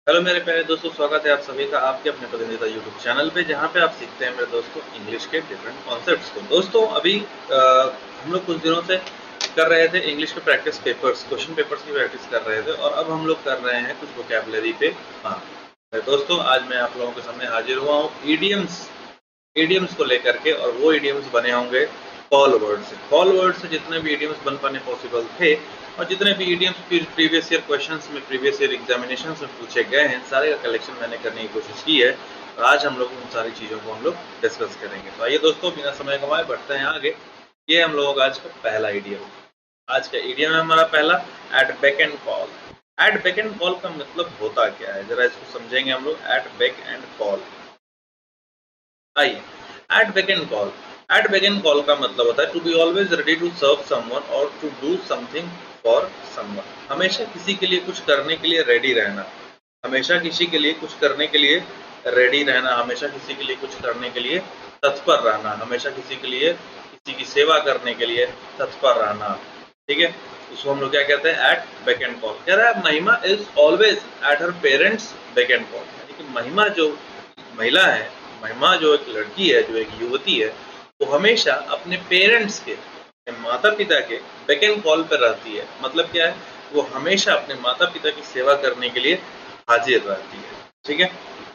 Hello मेरे प्यारे दोस्तों, स्वागत है आप सभी का आपके अपने पसंदीदा यूट्यूब चैनल पे, जहाँ पे आप सीखते हैं मेरे दोस्तों इंग्लिश के डिफरेंट कॉन्सेप्ट्स को। दोस्तों अभी हम लोग कुछ दिनों से कर रहे थे इंग्लिश के प्रैक्टिस पेपर्स, क्वेश्चन पेपर्स की प्रैक्टिस कर रहे थे, और अब हम लोग कर रहे हैं कुछ वोकैबुलरी पे। हाँ दोस्तों, आज मैं आप लोगों के सामने हाजिर हुआ हूँ ईडियम्स को लेकर के, और वो ईडियम्स बने होंगे कॉल वर्ड से। कॉल वर्ड से जितने भी ईडियम्स बन पाने पॉसिबल थे, और जितने भी ईडियम्स प्रीवियस ईयर क्वेश्चंस में, प्रीवियस ईयर एग्जामिनेशन में पूछे गए हैं, सारे का कलेक्शन मैंने करने की कोशिश की है। और आज हम लोग उन सारी चीज़ों को हम लोग डिस्कस करेंगे। तो आइए दोस्तों, बिना समय गंवाए बढ़ते हैं आगे। ये हम लोगों का आज का पहला ईडियम। आज का ईडियम है हमारा पहला, at back and call. At back and call का मतलब होता क्या है, जरा इसको समझेंगे हम लोग। एट बैक एंड कॉल, आइए। At back and call, at back and call का मतलब होता है to be always ready to serve someone और to do something for someone. हमेशा किसी के लिए कुछ करने के लिए रेडी रहना, हमेशा किसी के लिए कुछ करने के लिए रेडी रहना, हमेशा किसी के लिए कुछ करने के लिए तत्पर रहना, हमेशा किसी के लिए किसी की सेवा करने के लिए तत्पर रहना। ठीक है, उसको हम लोग क्या कहते हैं, एट बैक एंड कॉल। कह रहा है महिमा is always at her parents back and call, यानी कि महिमा जो महिला है, महिमा जो एक लड़की है, जो एक युवती है, वो हमेशा अपने पेरेंट्स के, माता पिता के बैक एंड कॉल पर रहती है। मतलब क्या है, वो हमेशा अपने माता पिता की सेवा करने के लिए हाजिर रहती है। ठीक है,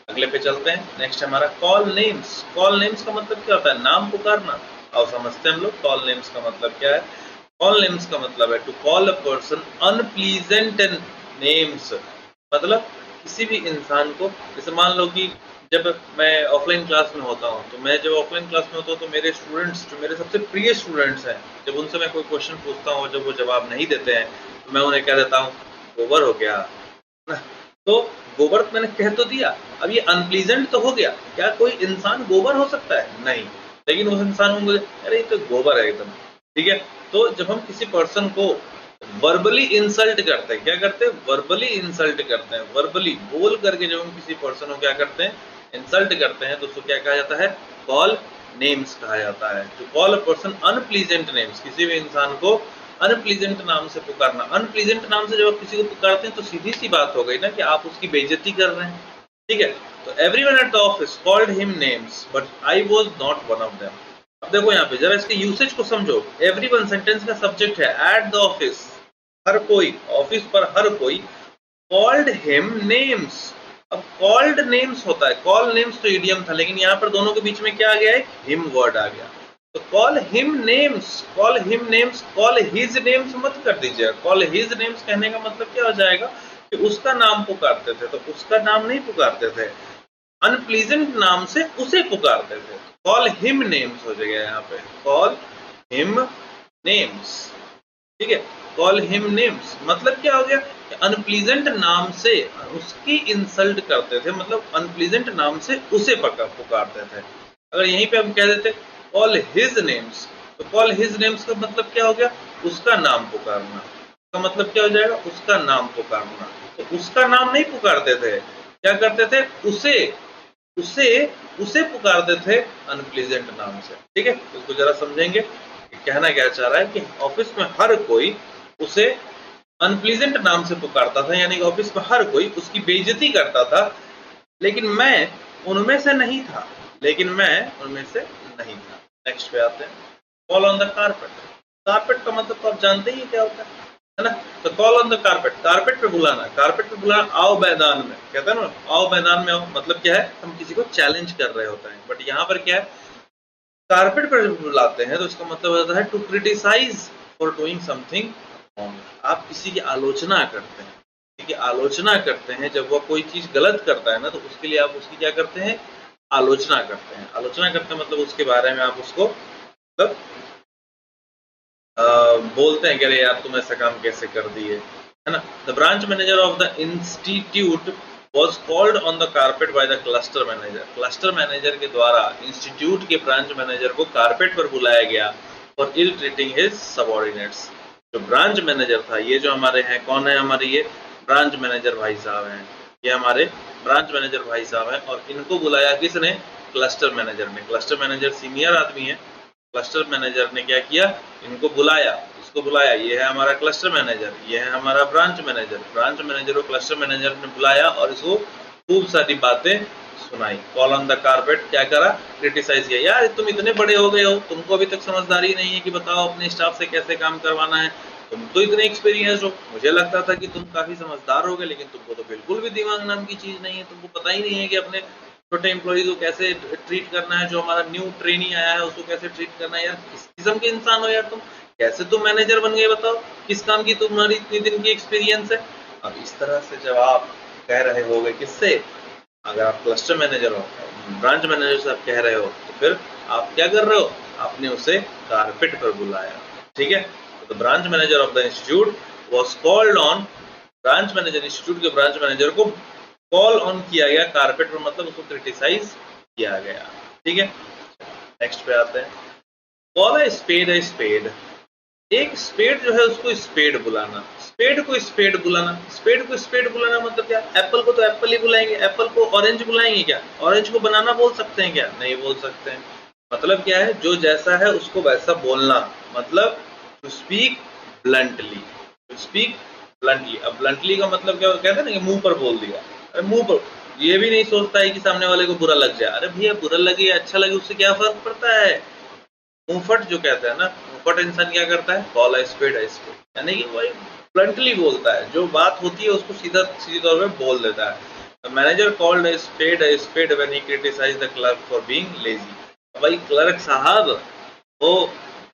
अगले पे चलते हैं। नेक्स्ट हमारा कॉल नेम्स। कॉल नेम्स का मतलब क्या होता है, नाम पुकारना। और समझते हैं हम लोग कॉल नेम्स का मतलब क्या है। कॉल नेम्स का मतलब है to call a person unpleasant names. मतलब किसी भी इंसान को, जैसे मान लो कि जब मैं ऑफलाइन क्लास में होता हूँ, तो मैं जब ऑफलाइन क्लास में होता हूँ तो मेरे स्टूडेंट्स, जो मेरे सबसे प्रिय स्टूडेंट्स हैं, जब उनसे मैं कोई क्वेश्चन पूछता हूँ, जब वो जवाब नहीं देते हैं, तो मैं उन्हें कह देता हूँ गोबर हो गया। तो गोबर मैंने कह तो दिया, अब ये अनप्लीजेंट तो हो गया। क्या कोई इंसान गोबर हो सकता है? नहीं। लेकिन उस इंसान को मुझे, अरे ये तो गोबर है एकदम। ठीक है, तो जब हम किसी पर्सन को वर्बली इंसल्ट करते हैं, क्या करते हैं, वर्बली इंसल्ट करते हैं, वर्बली बोल करके जब हम किसी पर्सन को क्या करते हैं, इंसल्ट करते हैं, तो उसको क्या कहा जाता है, कॉल नेम्स कहा जाता है। To call a person unpleasant names, किसी भी इंसान को अनप्लीजेंट नाम से पुकारना। अनप्लीजेंट नाम से जब आप किसी को पुकारते हैं तो सीधी सी बात हो गई ना कि आप उसकी बेइज्जती कर रहे हैं। ठीक है, तो everyone at the office called him names but I was not one of them. अब देखो यहाँ पे जरा इसके यूसेज को समझो। एवरीवन सेंटेंस का सब्जेक्ट है, एट द ऑफिस हर कोई, ऑफिस पर हर कोई, कॉल्ड हिम नेम्स। अब कॉल्ड नेम्स होता है, कॉल नेम्स तो इडियम था, लेकिन यहाँ पर दोनों के बीच में क्या आ गया है, हिम वर्ड आ गया। तो call him names, call him names, call his names मत कर दीजिए। कॉल हिज नेम्स कहने का मतलब क्या हो जाएगा कि उसका नाम पुकारते थे, तो उसका नाम नहीं पुकारते थे, अनप्लीजेंट नाम से उसे पुकारते थे। कॉल हिम नेम्स हो जाएगा यहाँ पे, कॉल हिम नेम्स। ठीक है, कॉल हिम नेम्स मतलब क्या हो गया, अनप्लीजेंट नाम से उसकी इंसल्ट करते थे, मतलब अनप्लीजेंट नाम से उसे पुकारते थे। अगर यहीं पे हम कह देते कॉल हिज नेम्स, तो कॉल हिज नेम्स का मतलब क्या हो गया, उसका नाम पुकारना। का मतलब क्या हो जाएगा, उसका नाम पुकारना। तो उसका नाम नहीं पुकारते थे, क्या करते थे, उसे उसे उसे पुकारते थे अनप्लीजेंट नाम से। ठीक है, इसको जरा समझेंगे कहना क्या चाह रहा है कि ऑफिस में हर कोई उसे अनप्लीजेंट नाम से पुकारता था, यानी कि ऑफिस में हर कोई उसकी बेइज्जती करता था, लेकिन मैं उनमें से नहीं था, लेकिन मैं उनमें से नहीं था। नेक्स्ट पे आते हैं, call on the carpet. Carpet का मतलब तो आप जानते ही क्या होता है ना। तो call on the carpet, carpet पे बुलाना, कारपेट पे बुलाना, आओ मैदान में, कहते हैं ना, आओ मैदान में आओ, मतलब क्या है, हम किसी को चैलेंज कर रहे होते हैं। बट यहाँ पर क्या है, कारपेट पर बुलाते हैं तो इसका मतलब होता है to criticise for doing something wrong. आप किसी की आलोचना करते हैं, किसी की आलोचना करते हैं, जब वह कोई चीज गलत करता है ना, तो उसके लिए आप उसकी क्या करते हैं, आलोचना करते हैं। आलोचना करते हैं मतलब उसके बारे में आप उसको मतलब बोलते हैं कि अरे यार तुम ऐसा काम कैसे कर दिए, है ना। The branch manager of the institute was called on the carpet by the cluster manager। Cluster manager के द्वारा इंस्टीट्यूट के ब्रांच मैनेजर को कारपेट पर बुलाया गया for ill treating his subordinates। जो ब्रांच मैनेजर था, ये जो हमारे हैं, कौन है हमारे, ये ब्रांच मैनेजर भाई साहब हैं, ये हमारे ब्रांच मैनेजर भाई साहब हैं, और इनको बुलाया किसने, क्लस्टर मैनेजर ने। क्लस्टर मैनेजर सीनियर आदमी है, क्लस्टर मैनेजर ने क्या किया, इनको बुलाया, उसको बुलाया, ये है हमारा क्लस्टर मैनेजर, ये है हमारा ब्रांच मैनेजर। ब्रांच मैनेजर को क्लस्टर मैनेजर ने बुलाया और इसको खूब सारी बातें सुनाई। कॉल ऑन द कारपेट, क्या करा, क्रिटिसाइज किया। यार तुम इतने बड़े हो गए हो, तुमको अभी तक समझदारी नहीं है कि बताओ अपने स्टाफ से कैसे काम करवाना है। तुम तो इतने एक्सपीरियंस हो, मुझे लगता था कि तुम काफी समझदार होगे, लेकिन तुमको तो बिल्कुल भी दिमाग नाम की चीज नहीं है। तुमको पता ही नहीं है कि अपने छोटे एम्प्लॉइज को कैसे ट्रीट करना है, जो हमारा न्यू ट्रेनी आया है उसको कैसे ट्रीट करना है। यार किस किस्म के इंसान हो यार तुम, कैसे तुम मैनेजर बन गए बताओ, किस काम की तुम्हारी इतनी दिन की एक्सपीरियंस है। अब इस तरह से जब आप कह रहे होगे किससे, अगर आप क्लस्टर मैनेजर हो, ब्रांच मैनेजर से आप कह रहे हो, तो फिर आप क्या कर रहे हो, आपने उसे कारपेट पर बुलाया। ठीक है, तो branch manager of the institute was called on, branch manager, institute के ब्रांच मैनेजर को कॉल ऑन किया गया कारपेट पर, मतलब उसको क्रिटिसाइज किया गया। ठीक है, नेक्स्ट पे आते हैं। कॉल ए स्पेड, एक स्पेड जो है उसको स्पेड बुलाना, स्पेड को स्पेड बुलाना, स्पेड को स्पेड बुलाना मतलब क्या, एप्पल को तो एप्पल ही बुलाएंगे, एप्पल को ऑरेंज बुलाएंगे क्या, ऑरेंज को बनाना बोल सकते हैं क्या, नहीं बोल सकते हैं। मतलब क्या है, जो जैसा है उसको वैसा बोलना, मतलब to speak bluntly, to speak bluntly. अब ब्लंटली का मतलब क्या, कहते हैं ना कि मुंह पर बोल दिया। अरे मुंह पर, ये भी नहीं सोचता है कि सामने वाले को बुरा लग जाए। अरे भैया बुरा लगे या अच्छा लगे उससे क्या फर्क पड़ता है। मुंहफट जो कहते हैं ना, मुंहफट इंसान क्या करता है, कॉल अ स्पेड, यानी कि वही ब्लंटली बोलता है, जो बात होती है उसको सीधी तौर पे बोल देता है। Manager called a spade when he criticise the clerk for being lazy. भाई क्लर्क साहब, वो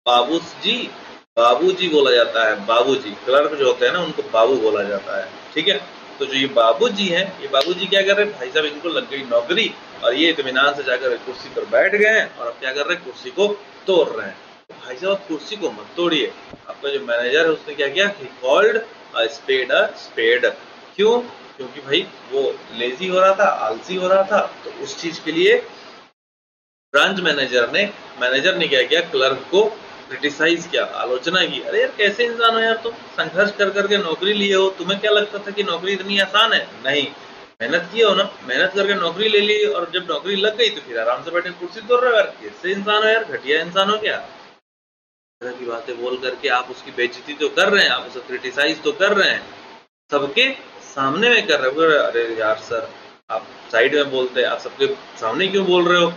बाबूजी बोला जाता है, बाबूजी। क्लर्क जो होते हैं ना उनको बाबू बोला जाता है। ठीक है, तो जो ये बाबूजी हैं, ये बाबूजी क्या कर रहे हैं, भाई साहब इनको लग गई नौकरी और ये इत्मीनान से जाकर कुर्सी पर बैठ गए हैं और अब क्या कर रहे हैं, कुर्सी को तोड़ रहे हैं। तो भाई साहब आप कुर्सी को मत तोड़िए। आपका जो मैनेजर है उसने क्या किया, ही कॉल्ड अ स्पेड। क्यों, क्योंकि भाई वो लेजी हो रहा था, आलसी हो रहा था, तो उस चीज के लिए ब्रांच मैनेजर ने क्या किया, क्लर्क को क्रिटिसाइज किया, आलोचना की। अरे यार कैसे इंसान हो यार तुम, संघर्ष कर करके नौकरी लिए हो, तुम्हें क्या लगता था कि नौकरी इतनी आसान है, नहीं, मेहनत किए हो ना, मेहनत करके नौकरी ले ली और जब नौकरी लग गई तो फिर आराम से बैठे कुर्सी तोड़ रहे हो। यार कैसे इंसान हो यार, घटिया इंसान हो क्या। तरह की बातें बोल करके आप उसकी बेइज्जती तो कर रहे हैं, आप उसे क्रिटिसाइज तो कर रहे हैं, सबके सामने में कर रहे हो। अरे यार सर, आप साइड में बोलते हैं, आप सबके सामने क्यों बोल रहे हो।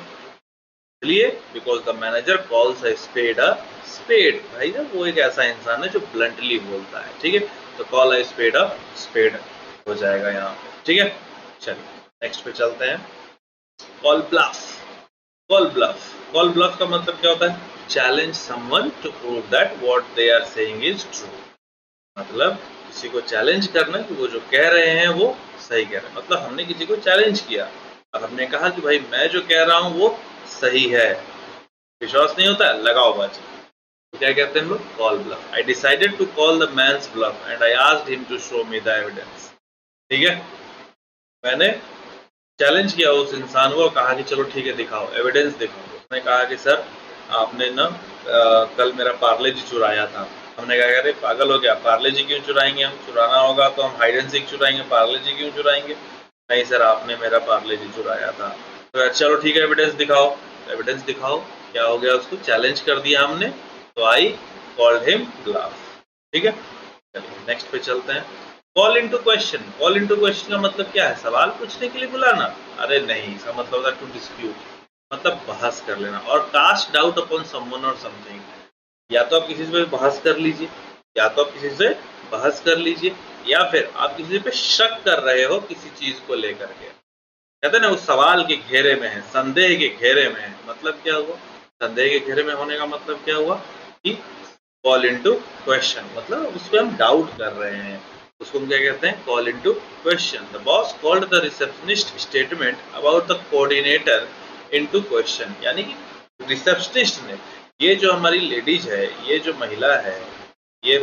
इसलिए because the manager calls a spade. भाई ना वो एक ऐसा इंसान है जो ब्लंटली बोलता है। ठीक है, तो कॉल अ स्पेड हो जाएगा यहाँ पे। ठीक है, चलिए नेक्स्ट पे चलते हैं। कॉल ब्लफ, कॉल ब्लफ का मतलब क्या होता है, challenge someone to prove that what they are saying is true. मतलब किसी को चैलेंज करना कि वो जो कह रहे हैं वो सही कह रहे हैं। मतलब हमने किसी को चैलेंज किया और हमने कहा कि भाई मैं जो कह रहा हूँ वो सही है। विश्वास नहीं होता है, लगाओ बाजी। तो क्या कहते हैं हम लोग, call bluff. I decided to call the man's bluff and I asked him to show me the evidence. ठीक है, मैंने चैलेंज किया उस इंसान को, कहा कि चलो ठीक है दिखाओ, एविडेंस दिखाओ। उसने कहा कि सर आपने ना कल मेरा पार्ले जी चुराया था। हमने कहा अरे पागल हो गया, पार्ले जी क्यों चुराएंगे हम, चुराना होगा तो हम हाइड एंड सीक चुराएंगे, पार्ले जी क्यों चुराएंगे। नहीं सर आपने मेरा पार्ले जी चुराया था। तो चलो ठीक है एविडेंस दिखाओ, एविडेंस दिखाओ। क्या हो गया, उसको चैलेंज कर दिया हमने, तो आई कॉल्ड हिम ब्लफ। ठीक है, चलिए नेक्स्ट पे चलते हैं। Call into question, call into question का मतलब क्या है, सवाल पूछने के लिए बुलाना। अरे नहीं, इसका मतलब होता है टू डिस्प्यूट, मतलब बहस कर लेना। और कास्ट डाउट अपॉन समवन और समथिंग, या तो आप किसी से बहस कर लीजिए, या तो आप किसी से बहस कर लीजिए, या फिर आप किसी पे शक कर रहे हो किसी चीज को लेकर के। कहते हैं ना उस सवाल के घेरे में है, संदेह के घेरे में है। मतलब क्या हुआ, संदेह के घेरे में होने का मतलब क्या हुआ कि कॉल इनटू क्वेश्चन, मतलब उस पर हम डाउट कर रहे हैं, उसको हम क्या कहते हैं, call into question. The boss called the receptionist statement about the coordinator into question. यानी कि रिसेप्शनिस्ट ने, ये जो हमारी लेडीज है, ये जो महिला है, ये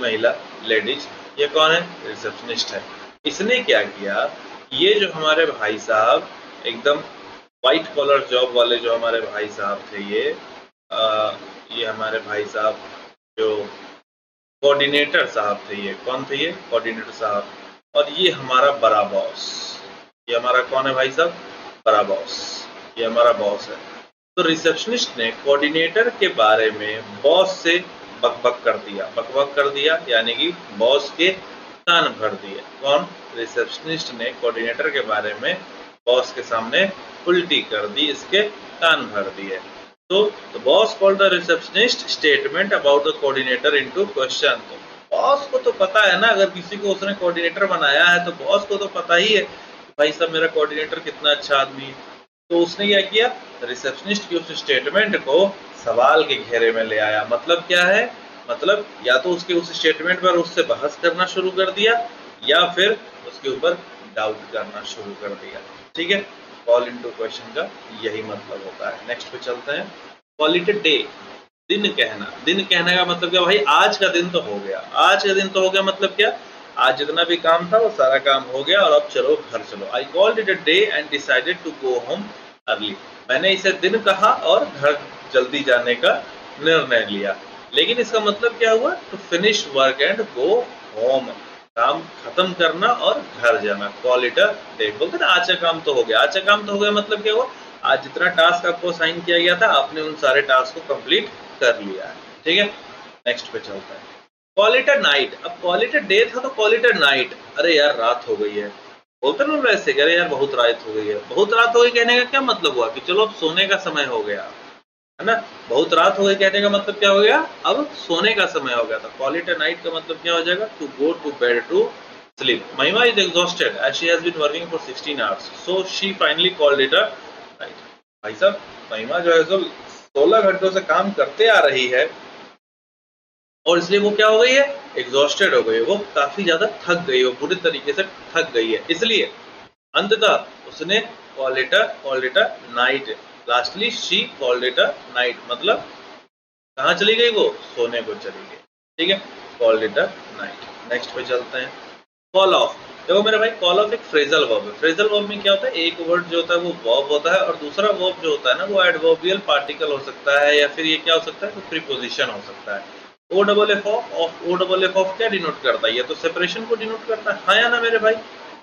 महिला लेडीज, ये कौन है, रिसेप्शनिस्ट है। इसने क्या किया, ये जो हमारे भाई साहब एकदम व्हाइट कॉलर जॉब वाले जो हमारे भाई साहब थे, ये हमारे भाई साहब जो कोऑर्डिनेटर साहब थे, ये कौन थे, ये कोऑर्डिनेटर साहब। और ये हमारा बड़ा बॉस, ये हमारा कौन है भाई साहब, बड़ा बॉस, ये हमारा बॉस है। तो रिसेप्शनिस्ट ने कोऑर्डिनेटर के बारे में बॉस से बकबक कर दिया। बकबक कर दिया यानी कि बॉस के कान भर दिए। कौन? रिसेप्शनिस्ट ने कोऑर्डिनेटर के बारे में बॉस के सामने उल्टी कर दी, इसके कान भर दिए। तो boss called the receptionist statement about the coordinator into question. तो बॉस को तो पता है ना, अगर किसी को उसने कोऑर्डिनेटर बनाया है तो बॉस को तो पता ही है भाई साहब मेरा कोऑर्डिनेटर कितना अच्छा आदमी है। तो उसने क्या किया? रिसेप्शनिस्ट की उस स्टेटमेंट को सवाल के घेरे में ले आया। मतलब क्या है? मतलब या तो उसके उस स्टेटमेंट पर उससे बहस करना शुरू कर दिया या फिर उसके ऊपर डाउट करना शुरू कर दिया। ठीक है, कॉल इनटू क्वेश्चन का यही मतलब होता है। नेक्स्ट पे चलते हैं। कॉल इट अ डे, दिन कहना। दिन कहने का मतलब क्या भाई? आज का दिन तो हो गया। आज का दिन तो हो गया मतलब क्या? आज जितना भी काम था वो सारा काम हो गया और अब चलो घर चलो। I called it a day and decided to go home early. मैंने इसे दिन कहा और घर जल्दी जाने का निर्णय लिया। लेकिन इसका मतलब क्या हुआ? To finish work and go home, काम खत्म करना और घर जाना। कॉल इट अ डे, बोलते ना आज का काम तो हो गया। आज का काम तो हो गया मतलब क्या हुआ? आज जितना टास्क आपको साइन किया गया था आपने उन सारे टास्क को कंप्लीट कर लिया है। ठीक है, नेक्स्ट पे चलता है। Call it a night. अब कॉल इट अ डे था तो कॉल इट अ नाइट। अरे यार रात हो गई है, बोलते ना वैसे, अरे यार बहुत रात हो गई है। बहुत रात हो गई कहने का क्या मतलब हुआ? कि चलो अब सोने का समय हो गया है ना। बहुत रात हो गई कहने का मतलब क्या हो गया? अब सोने का समय हो गया। था कॉल इट अ नाइट का मतलब क्या हो जाएगा? To go to bed to sleep. Mahima is exhausted as she has been working for 16 hours. So she finally called it a night. भाई साहब महिमा जो है सो 16 घंटों से काम करते आ रही है और इसलिए वो क्या हो गई है? एग्जॉस्टेड हो गई है। वो काफी ज्यादा थक गई है, पूरी तरीके से थक गई है। इसलिए अंततः उसने call it a night. Lastly she called it a night, मतलब कहाँ चली गई? वो सोने को चली गई। ठीक है, called it a night. Next पे चलते हैं। Call of. देखो मेरे भाई, कॉल ऑफ एक फ्रेजल वर्ब है। फ्रेजल वर्ब में क्या होता है? एक वर्ड जो होता है वो वर्ब होता है और दूसरा वर्ब जो होता है ना वो एडवर्बियल पार्टिकल हो सकता है या फिर ये क्या हो सकता है? तो प्रीपोजिशन हो सकता है। O double F of, O double F ऑफ क्या डिनोट करता है? ये तो सेपरेशन को डिनोट करता है। हाँ या ना मेरे भाई?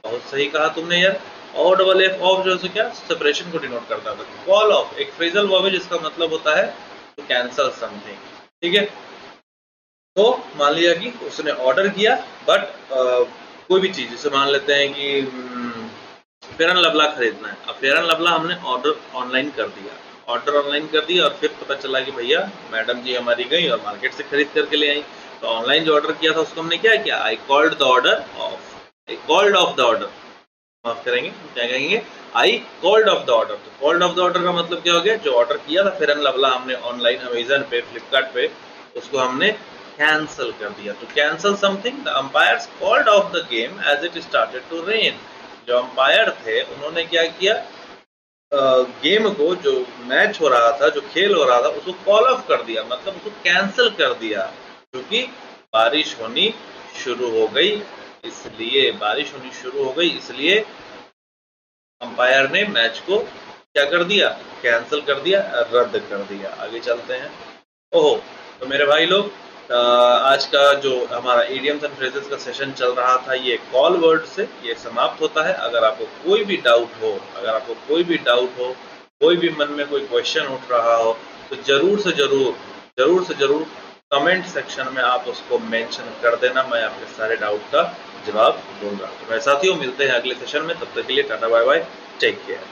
बहुत सही कहा तुमने यार। ओ डबल एफ ऑफ जो है क्या? सेपरेशन को डिनोट करता है। कॉल ऑफ एक फ्रेजल वर्ब है जिसका मतलब होता है टू कैंसल समथिंग। ठीक है, तो मान लिया कि उसने ऑर्डर किया बट कोई भी चीज, जैसे मान लेते हैं कि फेयर एंड लवला खरीदना है। अब फेयर एंड लवला हमने ऑर्डर ऑनलाइन कर दिया, ऑर्डर ऑनलाइन कर दिया और फिर पता चला कि भैया मैडम जी हमारी गई और मार्केट से खरीद करके ले आई। तो ऑनलाइन जो ऑर्डर किया था उसको हमने क्या किया? I called the order of. I called off the order, माफ करेंगे क्या कहेंगे? I called off the order. तो कॉल्ड ऑफ द ऑर्डर का मतलब क्या हो गया? जो ऑर्डर किया था फेयर एंड लवला हमने ऑनलाइन अमेजन पे, फ्लिपकार्ट पे, उसको हमने कैंसल कर दिया। तो cancel something, the umpires called off the game as it started to rain. जो अंपायर थे उन्होंने क्या किया? गेम को, जो मैच हो रहा था, जो खेल हो रहा था, उसको कॉल ऑफ कर दिया, मतलब उसको कैंसिल कर दिया क्योंकि बारिश होनी शुरू हो गई। इसलिए बारिश होनी शुरू हो गई, इसलिए अंपायर ने मैच को क्या कर दिया? कैंसिल कर दिया, रद्द कर दिया। आगे चलते हैं। ओहो, तो मेरे भाई लोग आज का जो हमारा इडियम्स एंड फ्रेजेस का सेशन चल रहा था ये कॉल वर्ड से ये समाप्त होता है। अगर आपको कोई भी डाउट हो, अगर आपको कोई भी डाउट हो, कोई भी मन में कोई क्वेश्चन उठ रहा हो तो जरूर से जरूर कमेंट सेक्शन में आप उसको मेंशन कर देना। मैं आपके सारे डाउट का जवाब दूंगा। तो मेरे साथियों मिलते हैं अगले सेशन में, तब तक के लिए tata bye bye, take care.